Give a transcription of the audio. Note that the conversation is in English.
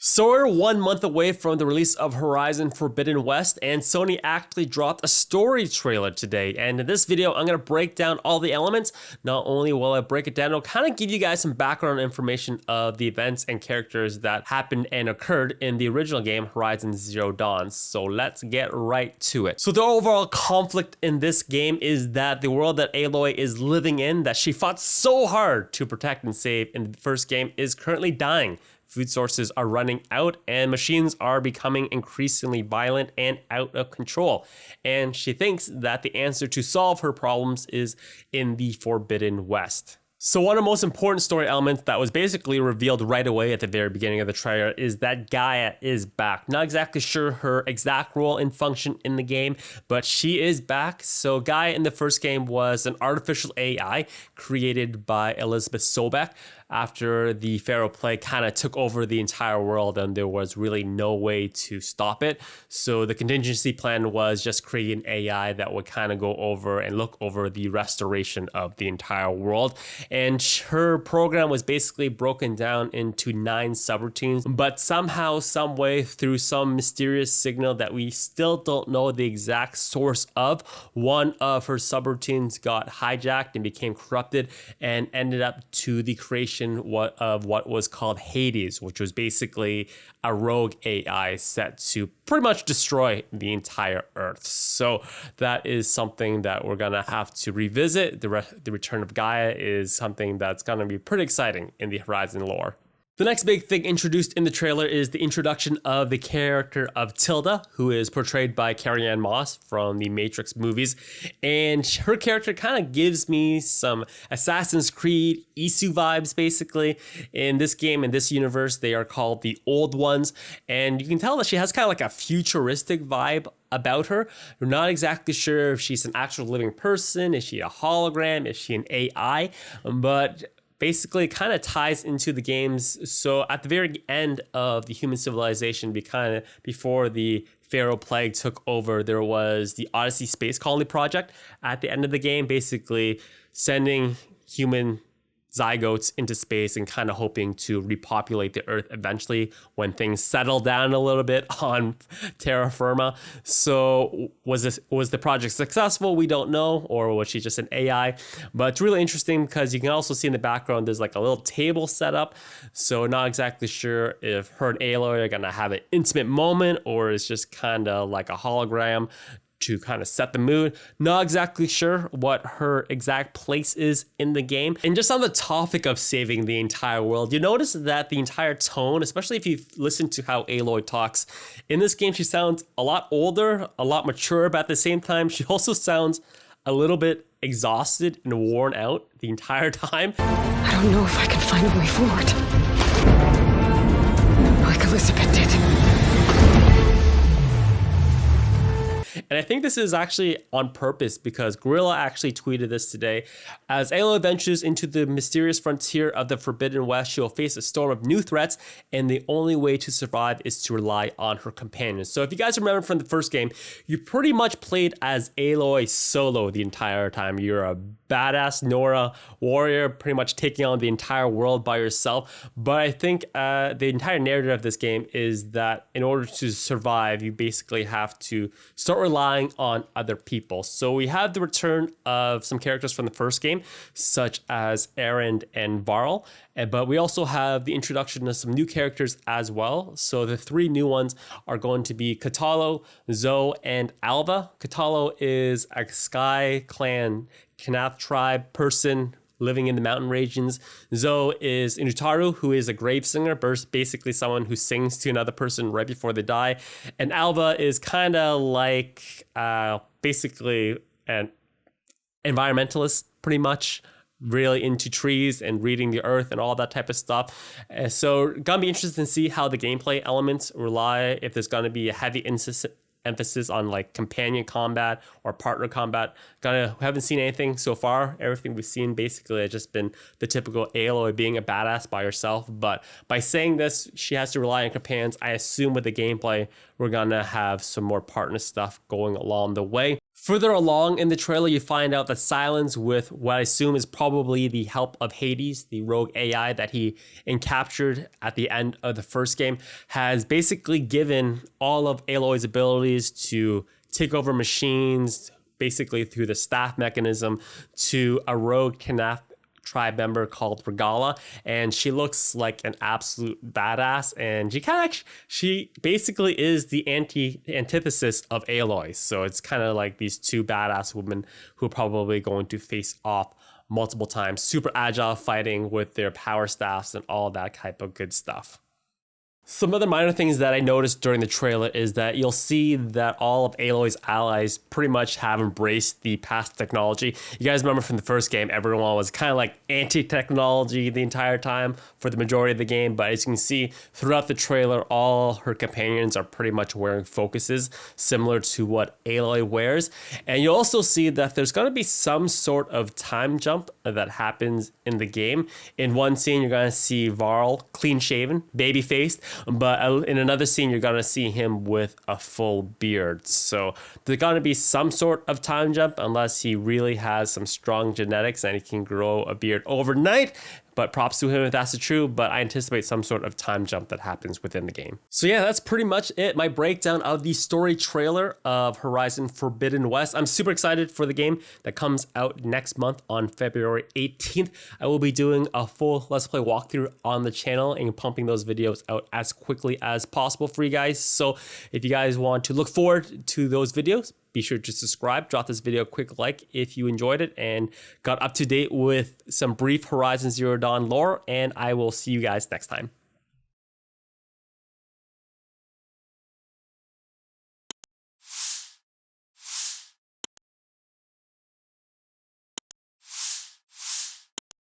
So we're 1 month away from the release of Horizon Forbidden West, and Sony actually dropped a story trailer today. And in this video, I'm going to break down all the elements. Not only will I break it down, it'll kind of give you guys some background information of the events and characters that happened and occurred in the original game, Horizon Zero Dawn. So let's get right to it. So the overall conflict in this game is that the world that Aloy is living in, that she fought so hard to protect and save in the first game, is currently dying. Food sources are running out and machines are becoming increasingly violent and out of control. And she thinks that the answer to solve her problems is in the Forbidden West. So one of the most important story elements that was basically revealed right away at the very beginning of the trailer is that Gaia is back. Not exactly sure her exact role and function in the game, but she is back. So Gaia in the first game was an artificial AI created by Elizabeth Sobek after the Pharaoh Plague kind of took over the entire world and there was really no way to stop it. So the contingency plan was just create an AI that would kind of go over and look over the restoration of the entire world. And her program was basically broken down into 9 subroutines, but somehow, some way, through some mysterious signal that we still don't know the exact source of, one of her subroutines got hijacked and became corrupted and ended up to the creation of what was called Hades, which was basically a rogue AI set to pretty much destroy the entire Earth. So that is something that we're gonna have to revisit. The return of Gaia is something that's gonna be pretty exciting in the Horizon lore. The next big thing introduced in the trailer is the introduction of the character of Tilda, who is portrayed by Carrie-Anne Moss from the Matrix movies. And her character kind of gives me some Assassin's Creed Isu vibes, basically. In this game, in this universe, they are called the Old Ones. And you can tell that she has kind of like a futuristic vibe about her. We're not exactly sure if she's an actual living person, is she a hologram, is she an AI, but basically, it kind of ties into the games. So at the very end of the human civilization, before the Pharaoh Plague took over, there was the Odyssey Space Colony project at the end of the game, basically sending human zygotes into space and kind of hoping to repopulate the Earth eventually when things settle down a little bit on terra firma. So was the project successful? We don't know. Or was she just an AI? But it's really interesting because you can also see in the background there's like a little table set up. So not exactly sure if her and Aloy are gonna have an intimate moment or it's just kind of like a hologram to kind of set the mood. Not exactly sure what her exact place is in the game. And just on the topic of saving the entire world, you notice that the entire tone, especially if you listen to how Aloy talks, in this game she sounds a lot older, a lot mature, but at the same time she also sounds a little bit exhausted and worn out the entire time. I don't know if I can find a way forward, like Elizabeth did. And I think this is actually on purpose because Guerrilla actually tweeted this today. As Aloy ventures into the mysterious frontier of the Forbidden West, she will face a storm of new threats, and the only way to survive is to rely on her companions. So if you guys remember from the first game, you pretty much played as Aloy solo the entire time. You're a badass Nora warrior, pretty much taking on the entire world by yourself. But I think the entire narrative of this game is that in order to survive, you basically have to start relying on other people. So we have the return of some characters from the first game, such as Erend and Varl, but we also have the introduction of some new characters as well. So the 3 new ones are going to be Katalo, Zoe, and Alva. Katalo is a Sky Clan Kanath tribe person living in the mountain regions. Zoe is Inutaru, who is a grave singer, basically someone who sings to another person right before they die. And Alva is kind of like basically an environmentalist, pretty much, really into trees and reading the earth and all that type of stuff. So gonna be interesting to see how the gameplay elements rely, if there's gonna be a heavy emphasis on like companion combat or partner combat. Haven't seen anything so far. Everything we've seen basically has just been the typical Aloy being a badass by herself. But by saying this, she has to rely on companions. I assume with the gameplay, we're gonna have some more partner stuff going along the way. Further along in the trailer, you find out that Silence, with what I assume is probably the help of Hades, the rogue AI that he captured at the end of the first game, has basically given all of Aloy's abilities to take over machines, basically through the staff mechanism, to a rogue Knaf tribe member called Regala, and she looks like an absolute badass, and she basically is the antithesis of Aloy. So it's kind of like these two badass women who are probably going to face off multiple times, super agile fighting with their power staffs and all that type of good stuff. Some other minor things that I noticed during the trailer is that you'll see that all of Aloy's allies pretty much have embraced the past technology. You guys remember from the first game, everyone was kind of like anti-technology the entire time for the majority of the game, but as you can see throughout the trailer, all her companions are pretty much wearing focuses similar to what Aloy wears. And you'll also see that there's going to be some sort of time jump that happens in the game. In one scene, you're going to see Varl clean-shaven, baby-faced, but in another scene, you're going to see him with a full beard. So there's going to be some sort of time jump unless he really has some strong genetics and he can grow a beard overnight. But props to him if that's true, but I anticipate some sort of time jump that happens within the game. So yeah, that's pretty much it. My breakdown of the story trailer of Horizon Forbidden West. I'm super excited for the game that comes out next month on February 18th. I will be doing a full Let's Play walkthrough on the channel and pumping those videos out as quickly as possible for you guys. So if you guys want to look forward to those videos, be sure to subscribe, drop this video a quick like if you enjoyed it and got up to date with some brief Horizon Zero Dawn lore, and I will see you guys next time.